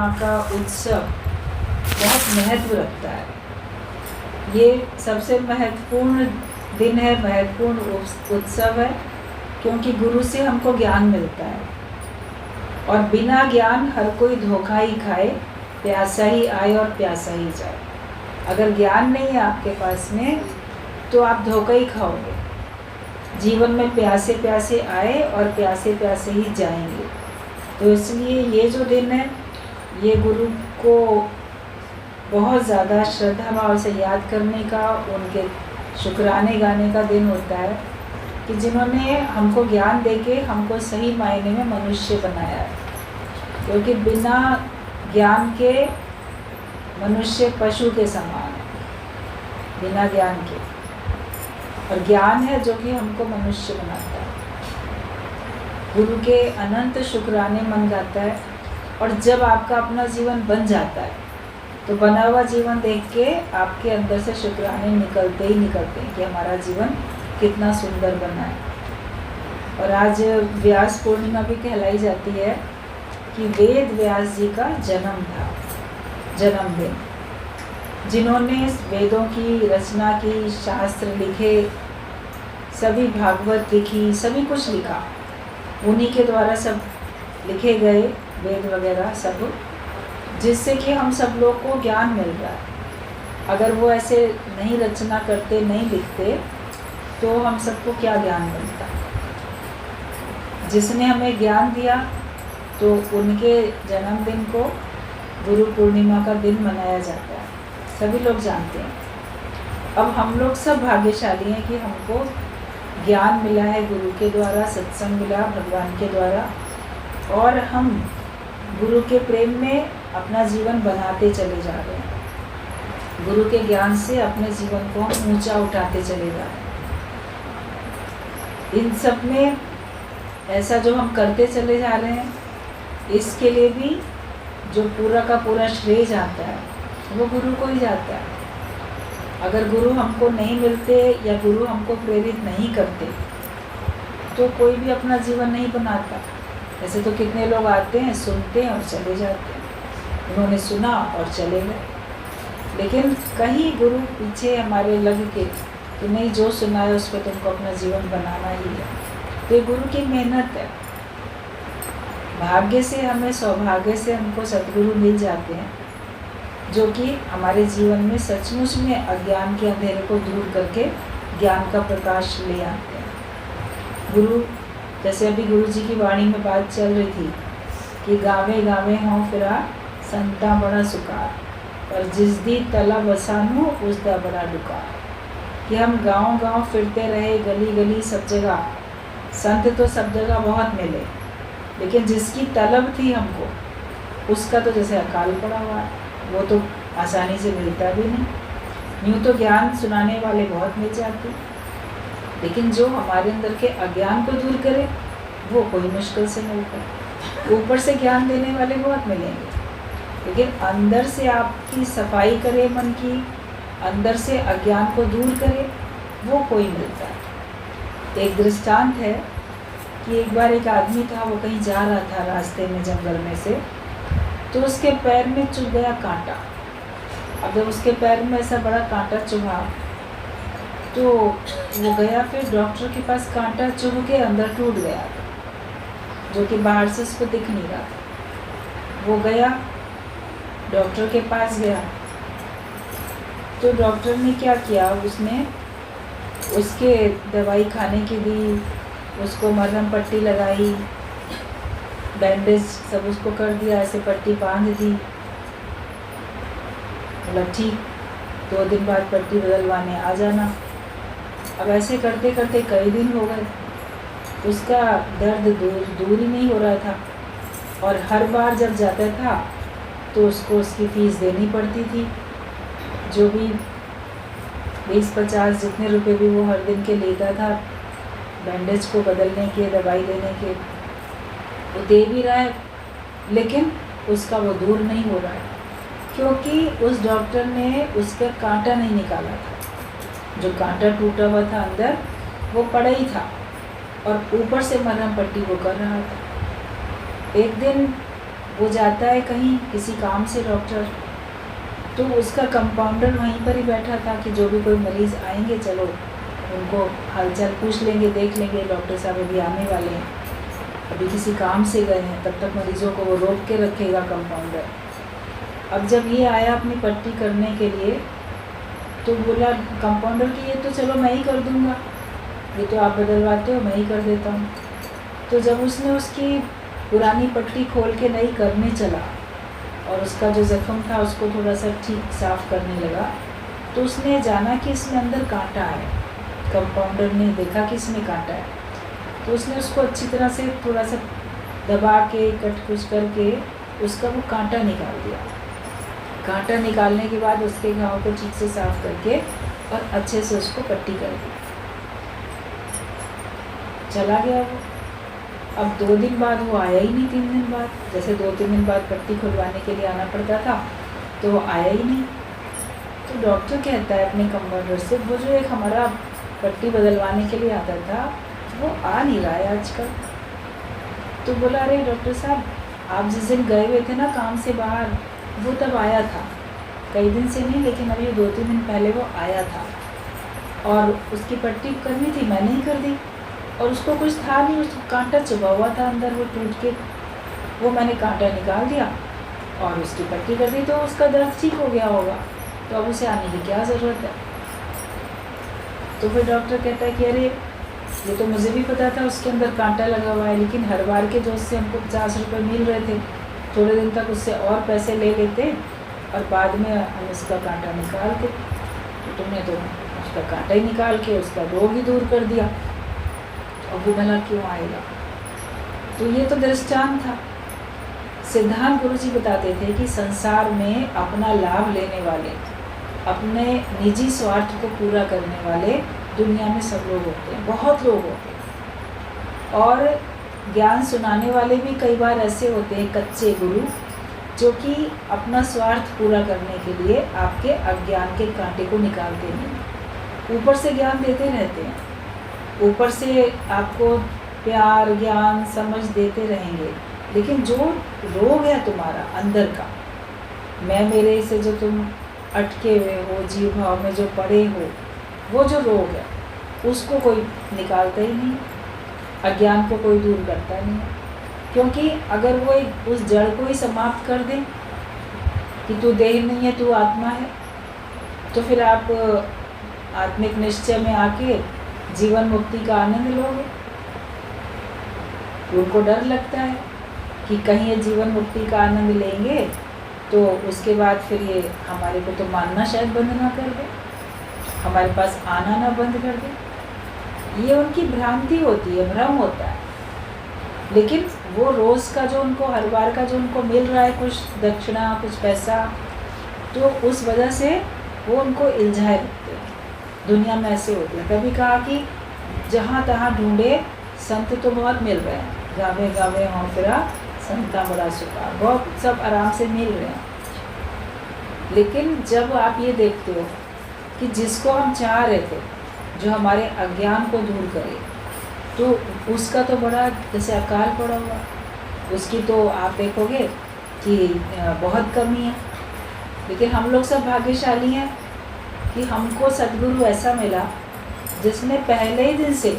पूर्णिमा का उत्सव बहुत महत्व रखता है। ये सबसे महत्वपूर्ण दिन है, महत्वपूर्ण उत्सव है, क्योंकि गुरु से हमको ज्ञान मिलता है। और बिना ज्ञान हर कोई धोखा ही खाए, प्यासा ही आए और प्यासा ही जाए। अगर ज्ञान नहीं है आपके पास में तो आप धोखा ही खाओगे। जीवन में प्यासे प्यासे आए और प्यासे प्यासे ही जाएंगे। तो इसलिए ये जो दिन है ये गुरु को बहुत ज़्यादा श्रद्धा भाव से याद करने का, उनके शुक्राने गाने का दिन होता है कि जिन्होंने हमको ज्ञान देके हमको सही मायने में मनुष्य बनाया है। क्योंकि बिना ज्ञान के मनुष्य पशु के समान है, बिना ज्ञान के। और ज्ञान है जो कि हमको मनुष्य बनाता है। गुरु के अनंत शुक्राने मन गाता है। और जब आपका अपना जीवन बन जाता है तो बना हुआ जीवन देख के आपके अंदर से शुक्राने निकलते ही निकलते हैं कि हमारा जीवन कितना सुंदर बना है। और आज व्यास पूर्णिमा भी कहलाई जाती है कि वेद व्यास जी का जन्म था, जन्मदिन। जिन्होंने वेदों की रचना की, शास्त्र लिखे, सभी भागवत लिखी, सभी कुछ लिखा, उन्हीं के द्वारा सब लिखे गए वेद वगैरह सब, जिससे कि हम सब लोग को ज्ञान मिल रहा है। अगर वो ऐसे नहीं रचना करते, नहीं लिखते, तो हम सबको क्या ज्ञान मिलता। जिसने हमें ज्ञान दिया तो उनके जन्मदिन को गुरु पूर्णिमा का दिन मनाया जाता है, सभी लोग जानते हैं। अब हम लोग सब भाग्यशाली हैं कि हमको ज्ञान मिला है गुरु के द्वारा, सत्संग मिला भगवान के द्वारा, और हम गुरु के प्रेम में अपना जीवन बनाते चले जा रहे हैं। गुरु के ज्ञान से अपने जीवन को हम ऊंचा उठाते चले जा रहे हैं। इन सब में ऐसा जो हम करते चले जा रहे हैं, इसके लिए भी जो पूरा का पूरा श्रेय जाता है वो गुरु को ही जाता है। अगर गुरु हमको नहीं मिलते या गुरु हमको प्रेरित नहीं करते तो कोई भी अपना जीवन नहीं बनाता। ऐसे तो कितने लोग आते हैं, सुनते हैं और चले जाते हैं। उन्होंने सुना और चले गए, लेकिन कहीं गुरु पीछे हमारे लग के कि नहीं, जो सुना है उस पर तुमको अपना जीवन बनाना ही है। तो ये गुरु की मेहनत है। भाग्य से, हमें सौभाग्य से हमको सद्गुरु मिल जाते हैं जो कि हमारे जीवन में सचमुच में अज्ञान के अंधेरे को दूर करके ज्ञान का प्रकाश ले आते हैं। गुरु, जैसे अभी गुरु जी की वाणी में बात चल रही थी कि गावे गावे हों फिरा संता बड़ा सुकार, और जिस दी तला बसानू उस दा बड़ा डुकार। कि हम गांव गांव फिरते रहे, गली गली सब जगह, संत तो सब जगह बहुत मिले, लेकिन जिसकी तलब थी हमको, उसका तो जैसे अकाल पड़ा हुआ है, वो तो आसानी से मिलता भी नहीं। यूँ तो ज्ञान सुनाने वाले बहुत मिल जाते, लेकिन जो हमारे अंदर के अज्ञान को दूर करे वो कोई मुश्किल से मिलता। ऊपर से ज्ञान देने वाले बहुत मिलेंगे, लेकिन अंदर से आपकी सफाई करे, मन की अंदर से अज्ञान को दूर करे, वो कोई मिलता है। एक दृष्टांत है कि एक बार एक आदमी था, वो कहीं जा रहा था रास्ते में जंगल में से, तो उसके पैर में चुभ गया कांटा। अब जब उसके पैर में ऐसा बड़ा कांटा चुभा तो वो गया, फिर डॉक्टर के पास कांटा चुभ के अंदर टूट गया, जो कि बाहर से उसको दिख नहीं रहा था। वो गया, डॉक्टर के पास गया, तो डॉक्टर ने क्या किया, उसने उसके दवाई खाने की दी, उसको मरहम पट्टी लगाई, बैंडेज सब उसको कर दिया, ऐसे पट्टी बांध दी। मतलब ठीक 2 दिन बाद पट्टी बदलवाने आ जाना। अब ऐसे करते करते कई दिन हो गए, उसका दर्द दूर ही नहीं हो रहा था। और हर बार जब जाता था तो उसको उसकी फ़ीस देनी पड़ती थी, जो भी 20-50 जितने रुपए भी वो हर दिन के लेता था बैंडेज को बदलने के, दवाई लेने के, वो दे भी रहा है, लेकिन उसका वो दूर नहीं हो रहा है, क्योंकि उस डॉक्टर ने उसका कांटा नहीं निकाला था। जो कांटा टूटा हुआ था अंदर, वो पड़ा ही था, और ऊपर से मरहम पट्टी वो कर रहा था। एक दिन वो जाता है कहीं किसी काम से डॉक्टर, तो उसका कंपाउंडर वहीं पर ही बैठा था कि जो भी कोई मरीज़ आएंगे चलो उनको हालचाल पूछ लेंगे, देख लेंगे, डॉक्टर साहब अभी आने वाले हैं, अभी किसी काम से गए हैं, तब तक मरीज़ों को वो रोक के रखेगा कंपाउंडर। अब जब ये आया अपनी पट्टी करने के लिए तो बोला कंपाउंडर कि ये तो चलो मैं ही कर दूँगा, ये तो आप बदलवाते हो, मैं ही कर देता हूँ। तो जब उसने उसकी पुरानी पट्टी खोल के नई करने चला और उसका जो ज़ख्म था उसको थोड़ा सा ठीक साफ़ करने लगा, तो उसने जाना कि इसमें अंदर कांटा है। कंपाउंडर ने देखा कि इसमें कांटा है, तो उसने उसको अच्छी तरह से थोड़ा सा दबा के कट कुछ करके उसका वो कांटा निकाल दिया। कांटा निकालने के बाद उसके घाव को ठीक से साफ़ करके और अच्छे से उसको पट्टी कर दी। चला गया वो। अब 2 दिन बाद वो आया ही नहीं, 3 दिन बाद, जैसे 2-3 दिन बाद पट्टी खुलवाने के लिए आना पड़ता था तो वो आया ही नहीं। तो डॉक्टर कहता है अपने कंपाउंडर से, वो जो एक हमारा पट्टी बदलवाने के लिए आता था वो आ नहीं रहा है आजकल। तो बोला अरे डॉक्टर साहब, आप जिस दिन गए हुए थे ना काम से बाहर, वो तब आया था, कई दिन से नहीं लेकिन अभी 2-3 दिन पहले वो आया था और उसकी पट्टी करनी थी, मैंने ही कर दी और उसको कुछ था नहीं, उसको कांटा चुभा हुआ था अंदर, वो टूट के, वो मैंने कांटा निकाल दिया और उसकी पट्टी कर दी, तो उसका दर्द ठीक हो गया होगा, तो अब उसे आने की क्या ज़रूरत है। तो फिर डॉक्टर कहता है कि अरे ये तो मुझे भी पता था उसके अंदर कांटा लगा हुआ है, लेकिन हर बार के जो उससे हमको 50 रुपये मिल रहे थे, थोड़े दिन तक उससे और पैसे ले लेते और बाद में हम उसका कांटा निकाल के, तो तुमने तो उसका कांटा ही निकाल के उसका रोग ही दूर कर दिया, अब वो भला क्यों आएगा। तो ये तो दृष्टांत था। सिद्धांत गुरु जी बताते थे कि संसार में अपना लाभ लेने वाले, अपने निजी स्वार्थ को पूरा करने वाले दुनिया में सब लोग होते हैं, बहुत लोग होते हैं। और ज्ञान सुनाने वाले भी कई बार ऐसे होते हैं कच्चे गुरु, जो कि अपना स्वार्थ पूरा करने के लिए आपके अज्ञान के कांटे को निकालते नहीं, ऊपर से ज्ञान देते रहते हैं, ऊपर से आपको प्यार ज्ञान समझ देते रहेंगे, लेकिन जो रोग है तुम्हारा अंदर का, मैं मेरे से जो तुम अटके हुए हो, जीव भाव में जो पड़े हो, वो जो रोग है उसको कोई निकालता ही नहीं, अज्ञान को कोई दूर करता नहीं है। क्योंकि अगर वो उस जड़ को ही समाप्त कर दे कि तू देह नहीं है, तू आत्मा है, तो फिर आप आत्मिक निश्चय में आके जीवन मुक्ति का आनंद लोगे। उनको डर लगता है कि कहीं ये जीवन मुक्ति का आनंद लेंगे तो उसके बाद फिर ये हमारे को तो मानना शायद बंद ना कर दे, हमारे पास आना ना बंद कर दे। ये उनकी भ्रांति होती है, भ्रम होता है। लेकिन वो रोज़ का जो उनको, हर बार का जो उनको मिल रहा है कुछ दक्षिणा, कुछ पैसा, तो उस वजह से वो उनको इल्झाए रखते हैं। दुनिया में ऐसे होते हैं। कभी कहा कि जहाँ तहाँ ढूंढे संत तो बहुत मिल रहे हैं, गावे गावे हों फिरा संता बड़ा सुखा, बहुत सब आराम से मिल रहे हैं। लेकिन जब आप ये देखते हो कि जिसको हम चाह रहे थे, जो हमारे अज्ञान को दूर करे, तो उसका तो बड़ा जैसे अकाल पड़ा हुआ, उसकी तो आप देखोगे कि बहुत कमी है। लेकिन हम लोग सब भाग्यशाली हैं कि हमको सद्गुरु ऐसा मिला जिसने पहले ही दिन से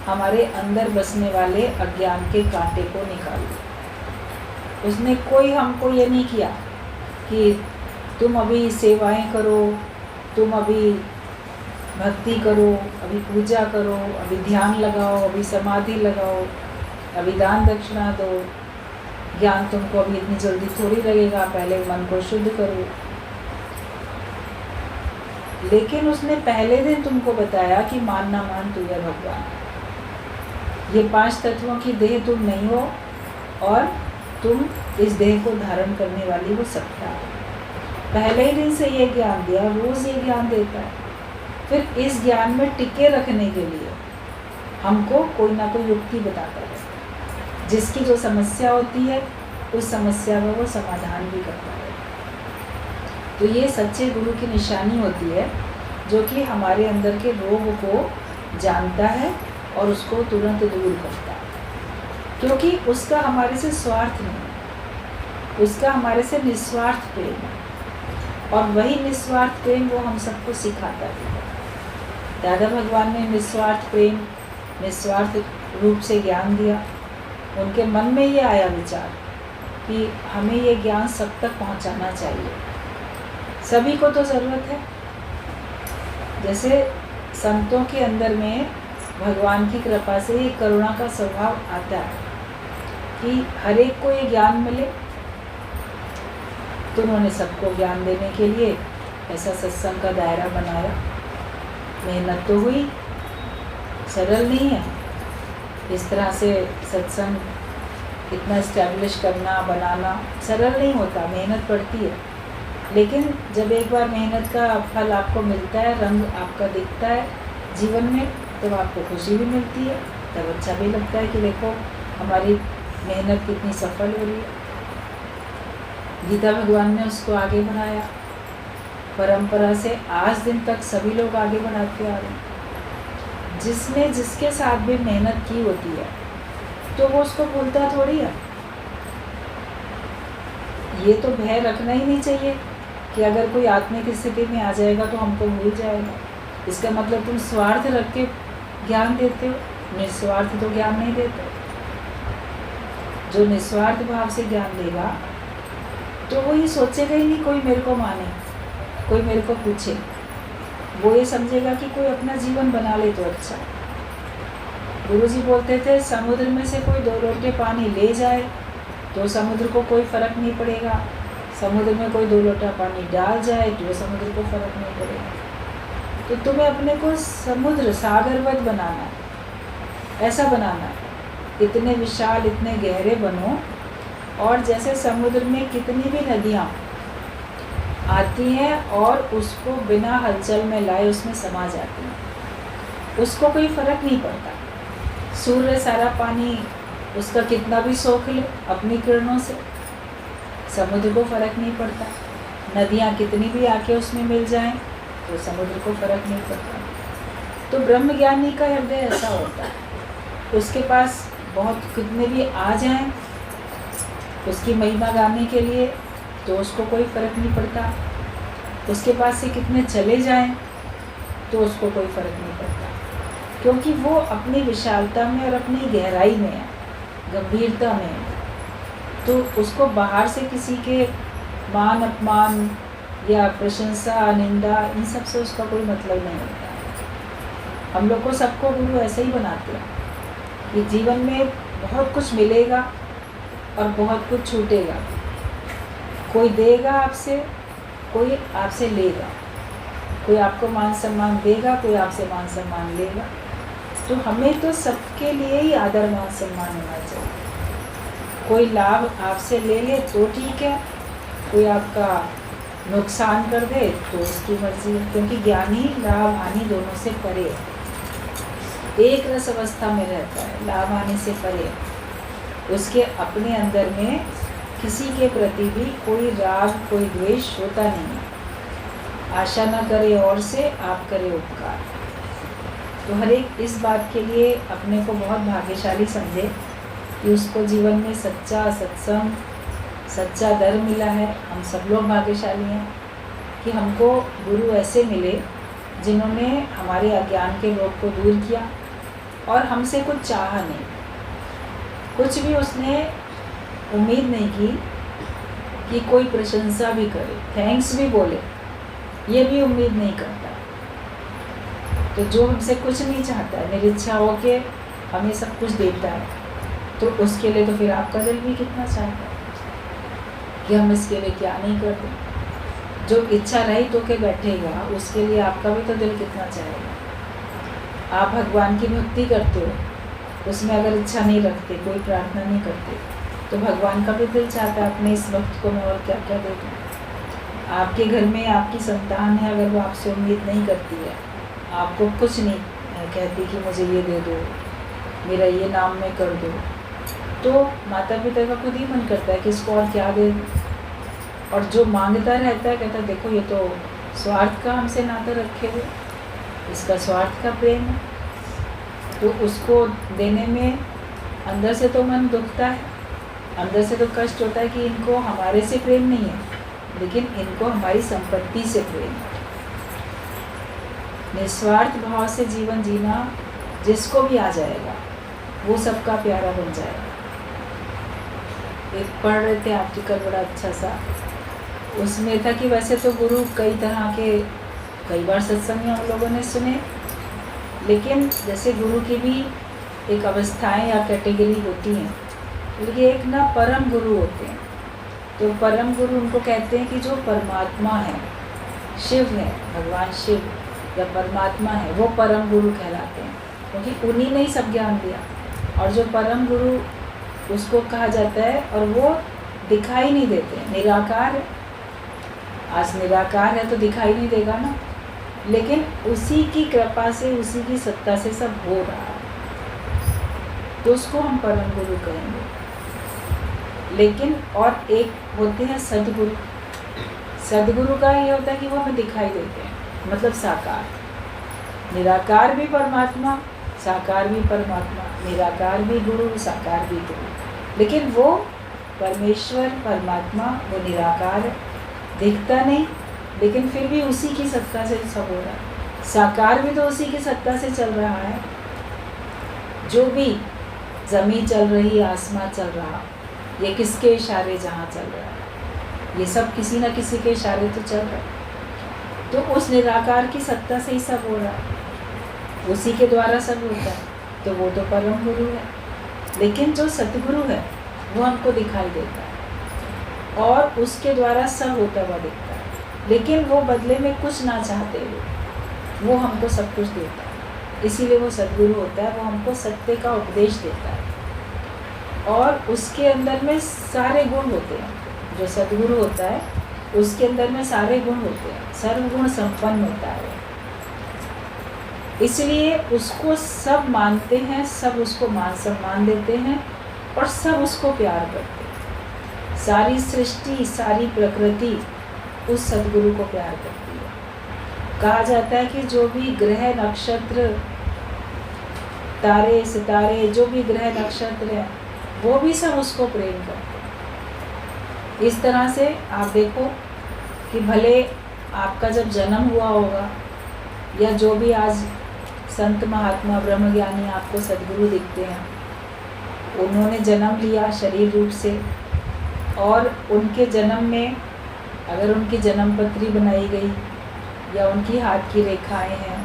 हमारे अंदर बसने वाले अज्ञान के कांटे को निकाल दिया। उसने कोई हमको ये नहीं किया कि तुम अभी सेवाएं करो, तुम अभी भक्ति करो, अभी पूजा करो, अभी ध्यान लगाओ, अभी समाधि लगाओ, अभी दान दक्षिणा दो, ज्ञान तुमको अभी इतनी जल्दी थोड़ी लगेगा, पहले मन को शुद्ध करो। लेकिन उसने पहले दिन तुमको बताया कि मान ना मान तू है भगवान, ये 5 तत्वों की देह तुम नहीं हो और तुम इस देह को धारण करने वाली वो सत्ता है। पहले ही दिन से ये ज्ञान दिया, रोज़ ये ज्ञान देता है। फिर इस ज्ञान में टिके रखने के लिए हमको कोई ना कोई युक्ति बताता है, जिसकी जो समस्या होती है उस समस्या का वो समाधान भी करता है। तो ये सच्चे गुरु की निशानी होती है, जो कि हमारे अंदर के रोग को जानता है और उसको तुरंत दूर करता है, क्योंकि उसका हमारे से स्वार्थ नहीं है। उसका हमारे से निस्वार्थ प्रेम है, और वही निस्वार्थ प्रेम वो हम सबको सिखाता है। दादा भगवान ने निस्वार्थ प्रेम, निस्वार्थ रूप से ज्ञान दिया। उनके मन में ये आया विचार कि हमें ये ज्ञान सब तक पहुंचाना चाहिए, सभी को तो ज़रूरत है। जैसे संतों के अंदर में भगवान की कृपा से ये करुणा का स्वभाव आता है कि हर एक को ये ज्ञान मिले, तो उन्होंने सबको ज्ञान देने के लिए ऐसा सत्संग का दायरा बनाया। मेहनत तो हुई, सरल नहीं है इस तरह से सत्संग इतना इस्टेब्लिश करना, बनाना सरल नहीं होता, मेहनत पड़ती है। लेकिन जब एक बार मेहनत का फल आपको मिलता है, रंग आपका दिखता है जीवन में, तब आपको खुशी भी मिलती है, तब अच्छा भी लगता है कि देखो हमारी मेहनत कितनी सफल हो रही है। गीता भगवान ने उसको आगे बढ़ाया, परंपरा से आज दिन तक सभी लोग आगे बढ़ाते आ रहे हैं। जिसने जिसके साथ भी मेहनत की होती है तो वो उसको भूलता थोड़ी है। ये तो भय रखना ही नहीं चाहिए कि अगर कोई आत्मिक स्थिति में आ जाएगा तो हमको भूल जाएगा। इसका मतलब तुम स्वार्थ रख के ज्ञान देते हो, निस्वार्थ तो ज्ञान नहीं देते। जो निस्वार्थ भाव से ज्ञान देगा तो वो ये सोचेगा ही नहीं कोई मेरे को माने, कोई मेरे को पूछे। वो ये समझेगा कि कोई अपना जीवन बना ले तो अच्छा। गुरुजी बोलते थे समुद्र में से कोई 2 लोटे पानी ले जाए तो समुद्र को कोई फर्क नहीं पड़ेगा, समुद्र में कोई 2 लोटा पानी डाल जाए तो समुद्र को फर्क नहीं पड़ेगा। तो तुम्हें अपने को समुद्र सागरवत बनाना है, ऐसा बनाना है, इतने विशाल इतने गहरे बनो। और जैसे समुद्र में कितनी भी नदियाँ आती हैं और उसको बिना हलचल में लाए उसमें समा जाती हैं, उसको कोई फर्क नहीं पड़ता। सूर्य सारा पानी उसका कितना भी सोख ले अपनी किरणों से, समुद्र को फर्क नहीं पड़ता। नदियाँ कितनी भी आके उसमें मिल जाएं तो समुद्र को फर्क नहीं पड़ता। तो ब्रह्मज्ञानी का हृदय ऐसा होता है, उसके पास बहुत कितने भी आ जाएं उसकी महिमा गाने के लिए तो उसको कोई फर्क नहीं पड़ता। उसके पास से कितने चले जाएं तो उसको कोई फर्क नहीं पड़ता, क्योंकि वो अपनी विशालता में और अपनी गहराई में है, गंभीरता में है। तो उसको बाहर से किसी के मान अपमान या प्रशंसा निंदा इन सब से उसका कोई मतलब नहीं होता। हम लोग को सबको गुरु ऐसे ही बनाते हैं कि जीवन में बहुत कुछ मिलेगा और बहुत कुछ छूटेगा। कोई देगा आपसे, कोई आपसे लेगा, कोई आपको मान सम्मान देगा, कोई आपसे मान सम्मान लेगा। तो हमें तो सबके लिए ही आदर मान सम्मान होना चाहिए। कोई लाभ आपसे ले ले तो ठीक है, कोई आपका नुकसान कर दे तो उसकी मर्जी है, क्योंकि ज्ञानी लाभ हानि दोनों से परे है, एक रस अवस्था में रहता है, लाभ हानि से परे। उसके अपने अंदर में किसी के प्रति भी कोई राग कोई द्वेष होता नहीं। आशा न करे और से, आप करे उपकार। तो हर एक इस बात के लिए अपने को बहुत भाग्यशाली समझे कि उसको जीवन में सच्चा सत्संग, सच्चा दर मिला है। हम सब लोग भाग्यशाली हैं कि हमको गुरु ऐसे मिले जिन्होंने हमारे अज्ञान के रोग को दूर किया और हमसे कुछ चाहा नहीं, कुछ भी उसने उम्मीद नहीं की कि कोई प्रशंसा भी करे, थैंक्स भी बोले, ये भी उम्मीद नहीं करता। तो जो हमसे कुछ नहीं चाहता है, निरीच्छा हो के हमें सब कुछ देता है, तो उसके लिए तो फिर आपका दिल भी कितना चाहता है कि हम इसके लिए क्या नहीं करते। जो इच्छा रहित होके बैठेगा उसके लिए आपका भी तो दिल कितना चाहेगा। आप भगवान की भक्ति करते हो, उसमें अगर इच्छा नहीं रखते, कोई प्रार्थना नहीं करते, तो भगवान का भी दिल चाहता है अपने इस वक्त को मैं और क्या क्या दे दूँ। आपके घर में आपकी संतान है, अगर वो आपसे उम्मीद नहीं करती है, आपको कुछ नहीं कहती कि मुझे ये दे दो, मेरा ये नाम में कर दो, तो माता पिता का खुद ही मन करता है कि इसको और क्या दे दूँ। और जो मांगता रहता है कहता है देखो ये तो स्वार्थ का हमसे नाता रखे हुए, इसका स्वार्थ का प्रेम है, तो उसको देने में अंदर से तो मन दुखता है, अंदर से तो कष्ट होता है कि इनको हमारे से प्रेम नहीं है, लेकिन इनको हमारी संपत्ति से प्रेम है। निस्वार्थ भाव से जीवन जीना जिसको भी आ जाएगा वो सबका प्यारा बन जाएगा। एक पढ़ रहे थे आर्टिकल बड़ा अच्छा सा, उसमें था कि वैसे तो गुरु कई तरह के, कई बार सत्संग हम लोगों ने सुने, लेकिन जैसे गुरु की भी एक अवस्थाएं या कैटेगरी होती हैं, लेकिन एक ना परम गुरु होते हैं। तो परम गुरु उनको कहते हैं कि जो परमात्मा है, शिव है, भगवान शिव या परमात्मा है, वो परम गुरु कहलाते हैं, क्योंकि उन्हीं ने ही सब ज्ञान दिया। और जो परम गुरु उसको कहा जाता है, और वो दिखाई नहीं देते, निराकार है। आज निराकार है तो दिखाई नहीं देगा ना, लेकिन उसी की कृपा से, उसी की सत्ता से सब हो रहा है, तो उसको हम परम गुरु कहेंगे। लेकिन और एक होते हैं सद्गुरु। सद्गुरु का ये होता है कि वो हमें दिखाई देते हैं, मतलब साकार। निराकार भी परमात्मा, साकार भी परमात्मा, निराकार भी गुरु, साकार भी गुरु। लेकिन वो परमेश्वर परमात्मा वो निराकार है, दिखता नहीं, लेकिन फिर भी उसी की सत्ता से सब हो रहा है। साकार भी तो उसी की सत्ता से चल रहा है। जो भी ज़मीन चल रही, आसमां चल रहा, ये किसके इशारे जहाँ चल रहा है, ये सब किसी न किसी के इशारे तो चल रहा है। तो उस निराकार की सत्ता से ही सब हो रहा है, उसी के द्वारा सब होता है, तो वो तो परम गुरु है। लेकिन जो सतगुरु है वो हमको दिखाई देता है और उसके द्वारा सब होता हुआ दिखता है, लेकिन वो बदले में कुछ ना चाहते हुए वो हमको सब कुछ देता है। इसीलिए वो सद्गुरु होता है, वो हमको सत्य का उपदेश देता है। और उसके अंदर में सारे गुण होते हैं। जो सद्गुरु होता है उसके अंदर में सारे गुण होते हैं, सर्वगुण संपन्न होता है। इसलिए उसको सब मानते हैं, सब उसको मान सम्मान देते हैं और सब उसको प्यार करते हैं। सारी सृष्टि, सारी प्रकृति उस सद्गुरु को प्यार करती है। कहा जाता है कि जो भी ग्रह नक्षत्र, तारे सितारे, जो भी ग्रह नक्षत्र हैं, वो भी सब उसको प्रेम करते हैं। इस तरह से आप देखो कि भले आपका जब जन्म हुआ होगा, या जो भी आज संत महात्मा ब्रह्मज्ञानी आपको सद्गुरु दिखते हैं, उन्होंने जन्म लिया शरीर रूप से, और उनके जन्म में अगर उनकी जन्म पत्री बनाई गई या उनकी हाथ की रेखाएं हैं,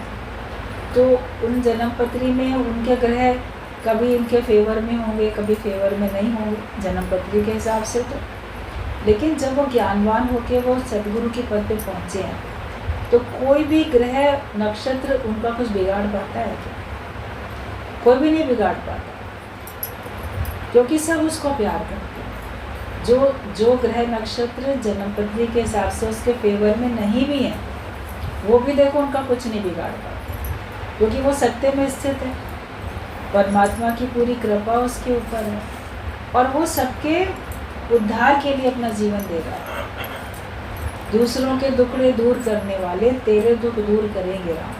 तो उन जन्म पत्री में उनके ग्रह कभी उनके फेवर में होंगे, कभी फेवर में नहीं होंगे जन्म पत्री के हिसाब से। तो लेकिन जब वो ज्ञानवान होकर वो सद्गुरु के पद पे पहुँचे हैं, तो कोई भी ग्रह नक्षत्र उनका कुछ बिगाड़ पाता है क्या? कोई भी नहीं बिगाड़ पाता, क्योंकि सब उसको प्यार करते हैं। जो ग्रह नक्षत्र जन्मपत्री के हिसाब से उसके फेवर में नहीं भी हैं, वो भी देखो उनका कुछ नहीं बिगाड़ पाता, क्योंकि वो सत्य में स्थित है। परमात्मा की पूरी कृपा उसके ऊपर है, और वो सबके उद्धार के लिए अपना जीवन दे रहा है। दूसरों के दुखड़े दूर करने वाले तेरे दुख दूर करेंगे राम,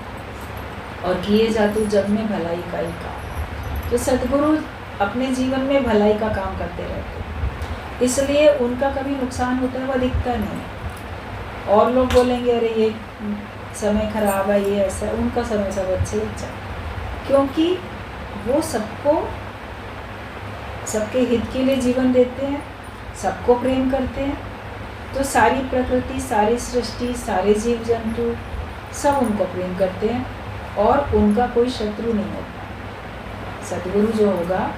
और किए जा तू जग में भलाई का ही काम। तो सद्गुरु अपने जीवन में भलाई का काम करते रहते हैं, इसलिए उनका कभी नुकसान होता हुआ दिखता नहीं। और लोग बोलेंगे अरे ये समय खराब है, ये ऐसा है, उनका समय सब अच्छे अच्छा, क्योंकि वो सबको सबके हित के लिए जीवन देते हैं, सबको प्रेम करते हैं। तो सारी प्रकृति, सारी सृष्टि, सारे जीव जंतु सब उनको प्रेम करते हैं, और उनका कोई शत्रु नहीं होता। सद्गुरु जो होगा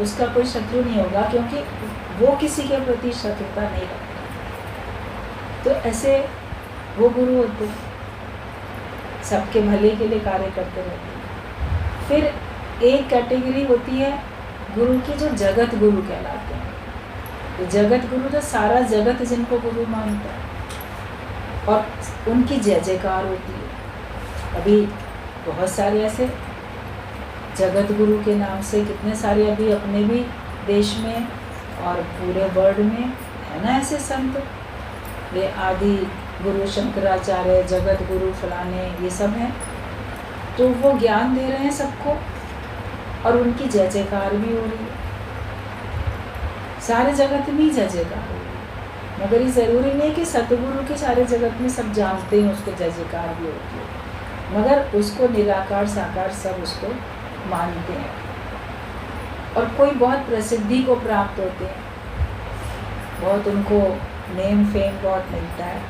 उसका कोई शत्रु नहीं होगा, क्योंकि वो किसी के प्रति शत्रुता नहीं रखता। तो ऐसे वो गुरु होते हैं, सबके भले के लिए कार्य करते रहते हैं। फिर एक कैटेगरी होती है गुरु की, जो जगत गुरु कहलाते हैं। तो जगत गुरु तो सारा जगत जिनको गुरु मानता है, और उनकी जय जयकार होती है। अभी बहुत सारे ऐसे जगत गुरु के नाम से कितने सारे अभी अपने भी देश में और पूरे वर्ल्ड में है ना ऐसे संत। वे आदि गुरु शंकराचार्य, जगत गुरु फलाने, ये सब हैं। तो वो ज्ञान दे रहे हैं सबको, और उनकी जय जयकार भी हो रही है। सारे जगत में ही जय जयकार हो, मगर ये ज़रूरी नहीं है कि सतगुरु के सारे जगत में सब जानते हैं उसको जय जयकार भी होती है, मगर उसको निराकार साकार सब उसको मानते हैं। और कोई बहुत प्रसिद्धि को प्राप्त होते हैं, बहुत उनको नेम फेम बहुत मिलता है,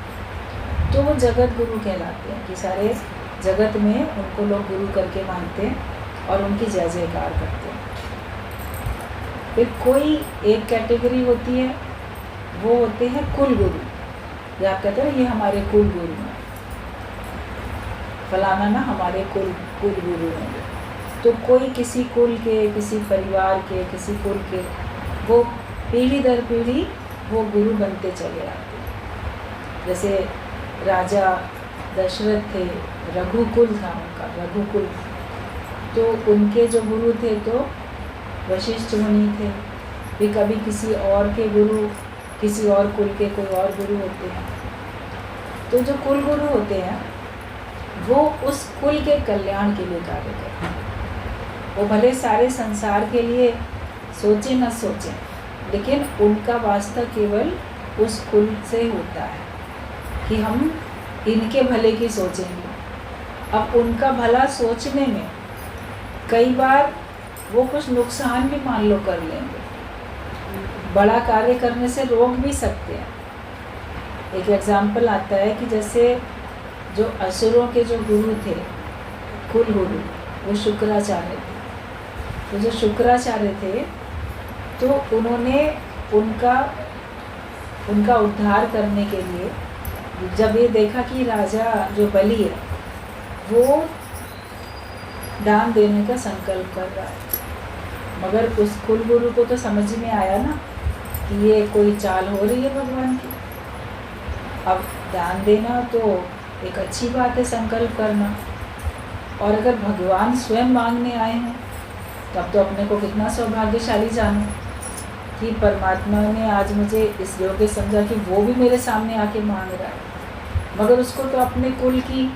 तो वो जगत गुरु कहलाते हैं कि सारे जगत में उनको लोग गुरु करके मानते हैं और उनकी जय जयकार करते हैं। फिर कोई एक कैटेगरी होती है, वो होते हैं कुल गुरु, या आप कहते हैं ये हमारे कुल गुरु हैं, फलाना ना हमारे कुल गुरु होंगे। तो कोई किसी कुल के, किसी परिवार के, किसी कुल के, वो पीढ़ी दर पीढ़ी वो गुरु बनते चले आते हैं। जैसे राजा दशरथ थे, रघुकुल था उनका, रघुकुल, तो उनके जो गुरु थे तो वशिष्ठ मुनि थे। फिर कभी किसी और के गुरु, किसी और कुल के कोई और गुरु होते हैं। तो जो कुल गुरु होते हैं वो उस कुल के कल्याण के लिए कार्य करते हैं। वो भले सारे संसार के लिए सोचें न सोचें, लेकिन उनका वास्ता केवल उस कुल से होता है कि हम इनके भले की सोचेंगे। अब उनका भला सोचने में कई बार वो कुछ नुकसान भी मान लो कर लेंगे, बड़ा कार्य करने से रोक भी सकते हैं। एक एग्जाम्पल आता है कि जैसे जो असुरों के जो गुरु थे, कुल गुरु, वो शुक्राचार्य थे। तो जो शुक्राचार्य थे तो उन्होंने उनका उद्धार करने के लिए जब ये देखा कि राजा जो बलि है वो दान देने का संकल्प कर रहा है, मगर उस कुल गुरु को तो समझ में आया ना कि ये कोई चाल हो रही है भगवान की। अब दान देना तो एक अच्छी बात है, संकल्प करना, और अगर भगवान स्वयं मांगने आए हैं तब तो अपने को कितना सौभाग्यशाली जानो कि परमात्मा ने आज मुझे इस योग्य समझा कि वो भी मेरे सामने आके मांग रहा है। मगर उसको तो अपने कुल की,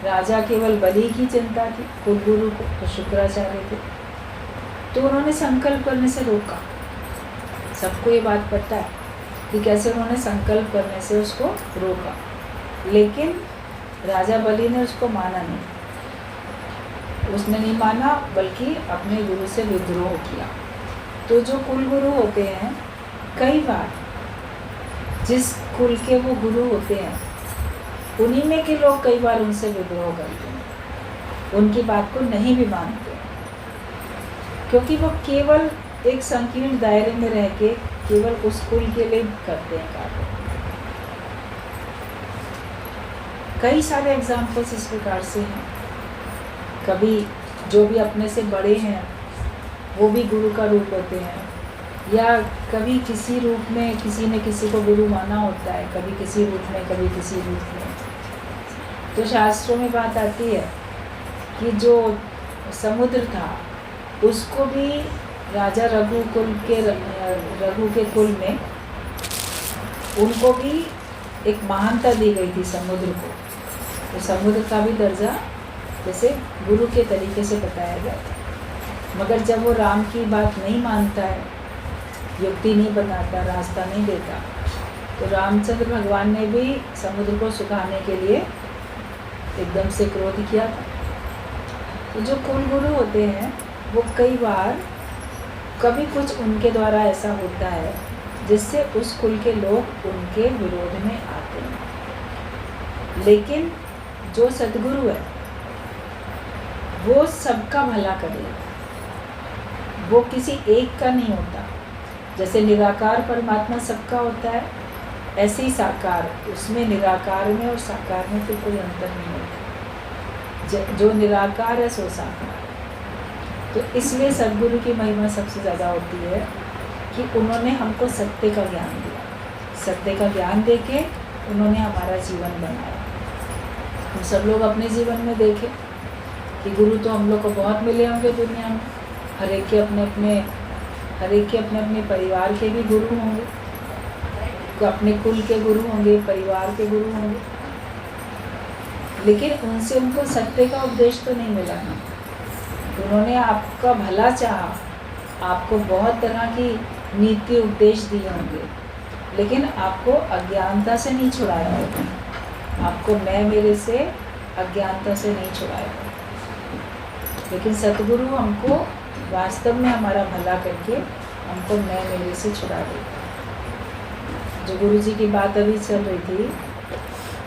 राजा केवल बलि की चिंता थी, कुल गुरु को तो शुक्राचार्य थे, तो उन्होंने संकल्प करने से रोका। सबको ये बात पता है कि कैसे उन्होंने संकल्प करने से उसको रोका, लेकिन राजा बलि ने उसको माना नहीं। उसने नहीं माना, बल्कि अपने गुरु से विद्रोह किया। तो जो कुल गुरु होते हैं, कई बार जिस कुल के वो गुरु होते हैं उन्हीं में के लोग कई बार उनसे विद्रोह करते हैं, उनकी बात को नहीं भी मानते, क्योंकि वो केवल एक संकीर्ण दायरे में रह के केवल उस कुल के लिए करते हैं कार्य। कई सारे एग्जाम्पल्स इस प्रकार से हैं। कभी जो भी अपने से बड़े हैं वो भी गुरु का रूप होते हैं, या कभी किसी रूप में किसी ने किसी को गुरु माना होता है, कभी किसी रूप में, कभी किसी रूप में। तो शास्त्रों में बात आती है कि जो समुद्र था उसको भी राजा रघु के कुल में उनको भी एक महानता दी गई थी समुद्र को। तो समुद्र का भी दर्जा जैसे गुरु के तरीके से बताया गया था। मगर जब वो राम की बात नहीं मानता है, युक्ति नहीं बनाता, रास्ता नहीं देता, तो रामचंद्र भगवान ने भी समुद्र को सुखाने के लिए एकदम से क्रोध किया था। तो जो कुल गुरु होते हैं वो कई बार कभी कुछ उनके द्वारा ऐसा होता है जिससे उस कुल के लोग उनके विरोध में आते हैं। लेकिन जो सद्गुरु है वो सबका भला करेगा, वो किसी एक का नहीं होता। जैसे निराकार परमात्मा सबका होता है, ऐसे ही साकार, उसमें निराकार में और साकार में फिर कोई अंतर नहीं होता। जो निराकार है सो साकार है। तो इसलिए सद्गुरु की महिमा सबसे ज़्यादा होती है कि उन्होंने हमको सत्य का ज्ञान दिया। सत्य का ज्ञान देके उन्होंने हमारा जीवन बनाया। हम सब लोग अपने जीवन में देखें कि गुरु तो हम लोग को बहुत मिले होंगे दुनिया में। हर एक के अपने अपने परिवार के भी गुरु होंगे, तो अपने कुल के गुरु होंगे, परिवार के गुरु होंगे, लेकिन उनसे उनको सत्य का उपदेश तो नहीं मिला ना। उन्होंने आपका भला चाहा, आपको बहुत तरह की नीति उपदेश दिए होंगे, लेकिन आपको अज्ञानता से नहीं छुड़ाया होगा। आपको मैं मेरे से अज्ञानता से नहीं छुड़ाया होगा। लेकिन सतगुरु हमको वास्तव में हमारा भला करके हमको मैं मेरे से छुड़ा देगा। जो गुरु जी की बात अभी चल रही थी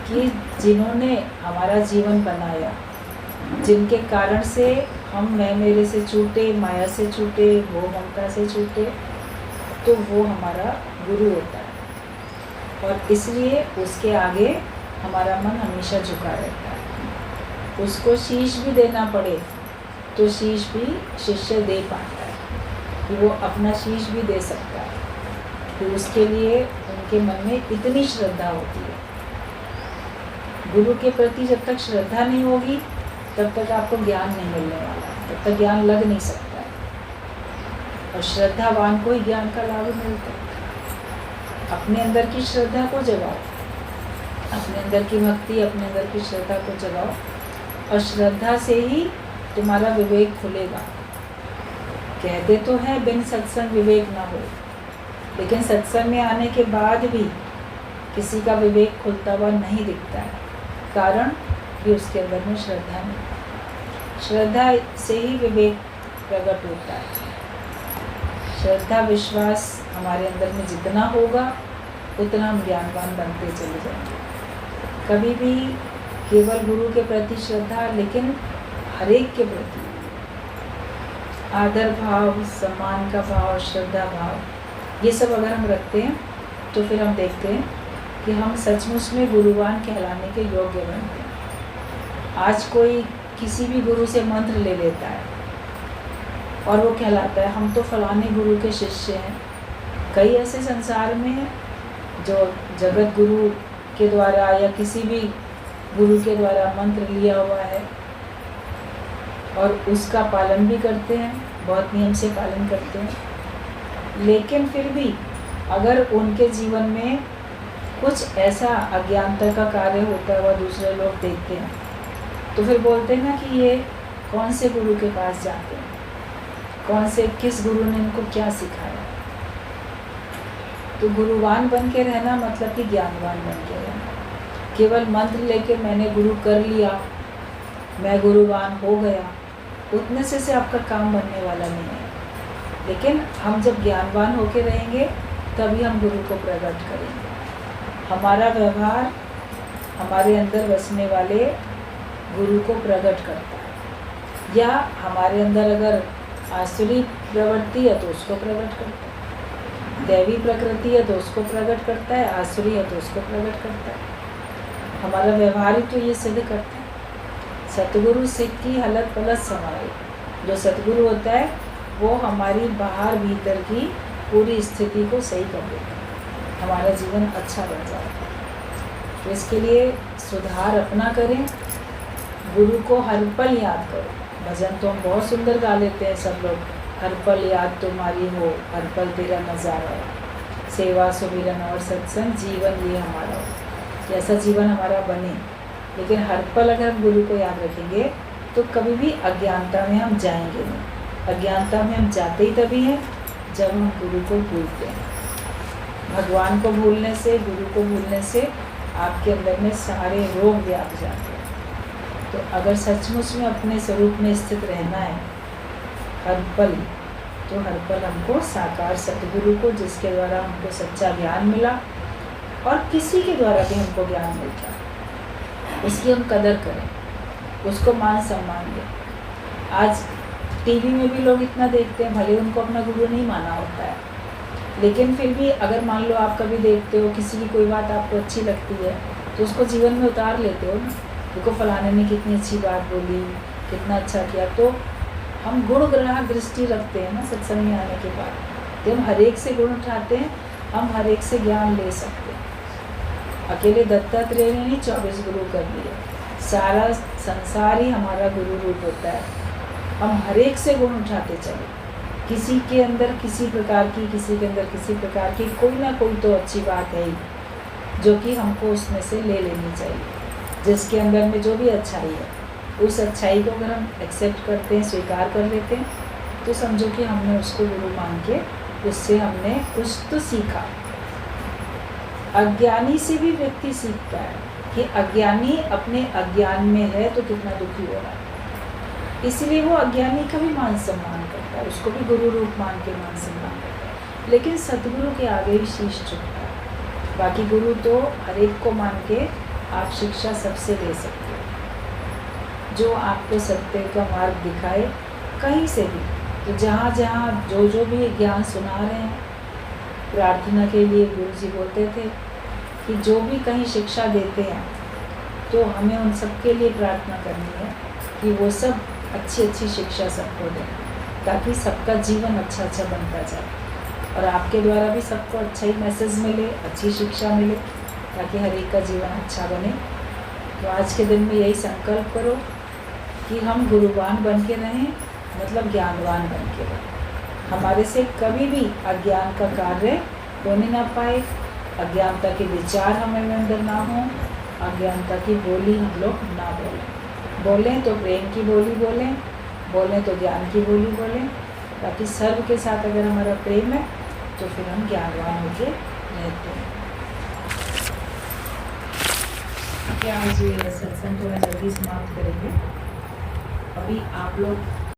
कि जिन्होंने हमारा जीवन बनाया, जिनके कारण से हम मैं मेरे से छूटे, माया से छूटे, मोह ममता से छूटे, तो वो हमारा गुरु होता है। और इसलिए उसके आगे हमारा मन हमेशा झुका रहता है। उसको शीश भी देना पड़े तो शीश भी शिष्य दे पाता है, कि वो अपना शीश भी दे सकता है, कि उसके लिए उनके मन में इतनी श्रद्धा होती है। गुरु के प्रति जब तक श्रद्धा नहीं होगी तब तक आपको ज्ञान नहीं मिलने वाला, तब तक ज्ञान लग नहीं सकता है। और श्रद्धावान को ही ज्ञान का लाभ मिलता है। अपने अंदर की श्रद्धा को जगाओ, अपने अंदर की भक्ति, अपने अंदर की श्रद्धा को जगाओ, और श्रद्धा से ही तुम्हारा विवेक खुलेगा। कहते तो हैं बिन सत्संग विवेक ना हो, लेकिन सत्संग में आने के बाद भी किसी का विवेक खुलता हुआ नहीं दिखता है। कारण कि उसके अंदर में श्रद्धा नहीं। श्रद्धा से ही विवेक प्रकट होता है। श्रद्धा विश्वास हमारे अंदर में जितना होगा उतना हम ज्ञानवान बनते चले जाएंगे। कभी भी केवल गुरु के प्रति श्रद्धा, लेकिन हर एक के प्रति आदर भाव, सम्मान का भाव, श्रद्धा भाव, ये सब अगर हम रखते हैं तो फिर हम देखते हैं कि हम सचमुच में गुरुवान कहलाने के योग्य बनते हैं। आज कोई किसी भी गुरु से मंत्र ले लेता है और वो कहलाता है हम तो फलाने गुरु के शिष्य हैं। कई ऐसे संसार में हैं जो जगत गुरु के द्वारा या किसी भी गुरु के द्वारा मंत्र लिया हुआ है और उसका पालन भी करते हैं, बहुत नियम से पालन करते हैं। लेकिन फिर भी अगर उनके जीवन में कुछ ऐसा अज्ञानता का कार्य होता हुआ दूसरे लोग देखते हैं तो फिर बोलते हैं ना कि ये कौन से गुरु के पास जाते हैं, किस गुरु ने इनको क्या सिखाया। तो गुरुवान बन के रहना मतलब कि ज्ञानवान बन के रहना। केवल मंत्र लेके मैंने गुरु कर लिया, मैं गुरुवान हो गया, उतने से आपका काम बनने वाला नहीं है। लेकिन हम जब ज्ञानवान होके रहेंगे तभी हम गुरु को प्रकट करेंगे। हमारा व्यवहार हमारे अंदर बसने वाले गुरु को प्रकट करता है, या हमारे अंदर अगर आसुरी प्रवृत्ति है तो उसको प्रकट करता है, दैवी प्रकृति है तो उसको प्रकट करता है, आसुरी है तो उसको प्रकट करता है। हमारा व्यवहार ही तो ये सिद्ध करता है। सतगुरु सिख की हलत पलत संवारे। जो सतगुरु होता है वो हमारी बाहर भीतर की पूरी स्थिति को सही कर देता है, हमारा जीवन अच्छा बन जाता है। तो इसके लिए सुधार अपना करें, गुरु को हर पल याद करो। भजन तो हम बहुत सुंदर गा लेते हैं सब लोग, हर पल याद तुम्हारी हो, हर पल तेरा नज़ारा हो, सेवा सुमिरन और सत्संग जीवन ये हमारा हो। ऐसा जीवन हमारा बने। लेकिन हर पल अगर हम गुरु को याद रखेंगे तो कभी भी अज्ञानता में हम जाएंगे नहीं। अज्ञानता में हम जाते ही तभी हैं जब हम गुरु को भूलते हैं। भगवान को भूलने से, गुरु को भूलने से आपके अंदर में सारे रोग व्याप जाते हैं। तो अगर सचमुच में अपने स्वरूप में स्थित रहना है हर पल, तो हर पल हमको साकार सतगुरु को, जिसके द्वारा हमको सच्चा ज्ञान मिला और किसी के द्वारा भी हमको ज्ञान मिलता है, उसकी हम कदर करें, उसको मान सम्मान दें। आज टीवी में भी लोग इतना देखते हैं, भले उनको अपना गुरु नहीं माना होता है, लेकिन फिर भी अगर मान लो आप कभी देखते हो किसी की कोई बात आपको अच्छी लगती है तो उसको जीवन में उतार लेते हो ना। देखो फलाने ने कितनी अच्छी बात बोली, कितना अच्छा किया। तो हम गुण ग्राहक दृष्टि रखते हैं ना सत्संग में आने के बाद, तो हम हर एक से गुण उठाते हैं, हम हर एक से ज्ञान ले सकते हैं। अकेले दत्तात्रेय ने नहीं 24 गुरु कर दिए, सारा संसार ही हमारा गुरु रूप होता है। हम हर एक से गुण उठाते चले, किसी के अंदर किसी प्रकार की, किसी के अंदर किसी प्रकार की कोई ना कोई तो अच्छी बात है ही, जो कि हमको उसमें से ले लेनी चाहिए। जिसके अंदर में जो भी अच्छाई है, उस अच्छाई को अगर हम एक्सेप्ट करते हैं, स्वीकार कर लेते हैं, तो समझो कि हमने उसको गुरु मान के उससे हमने कुछ तो सीखा। अज्ञानी से भी व्यक्ति सीखता है कि अज्ञानी अपने अज्ञान में है तो कितना दुखी हो रहा है, इसलिए वो अज्ञानी का भी मान सम्मान करता है, उसको भी गुरु रूप मान के मान सम्मान करता है, लेकिन सतगुरु के आगे ही शीश झुकता है। बाकी गुरु तो हर एक को मान के आप शिक्षा सबसे ले सकते हो, जो आपको सत्य का मार्ग दिखाए कहीं से भी। तो जहाँ जहाँ जो भी ज्ञान सुना रहे हैं, प्रार्थना के लिए गुरु जी बोलते थे कि जो भी कहीं शिक्षा देते हैं तो हमें उन सब के लिए प्रार्थना करनी है कि वो सब अच्छी शिक्षा सबको दें, ताकि सबका जीवन अच्छा बनता जाए और आपके द्वारा भी सबको अच्छा ही मैसेज मिले, अच्छी शिक्षा मिले, ताकि हर एक का जीवन अच्छा बने। तो आज के दिन में यही संकल्प करो कि हम गुरुवान बन के रहें, मतलब ज्ञानवान बन के रहें। हमारे से कभी भी अज्ञान का कार्य होने ना पाए, अज्ञानता के विचार हमें अंदर ना हो, अज्ञानता की बोली हम लोग ना बोलें तो प्रेम की बोली बोलें तो ज्ञान की बोली बोलें, ताकि सर्व के साथ अगर हमारा प्रेम है तो फिर हम ज्ञानवान होके रहते हैं। क्या आज ये सत्संग थोड़ा जल्दी समाप्त करेंगे। अभी आप लोग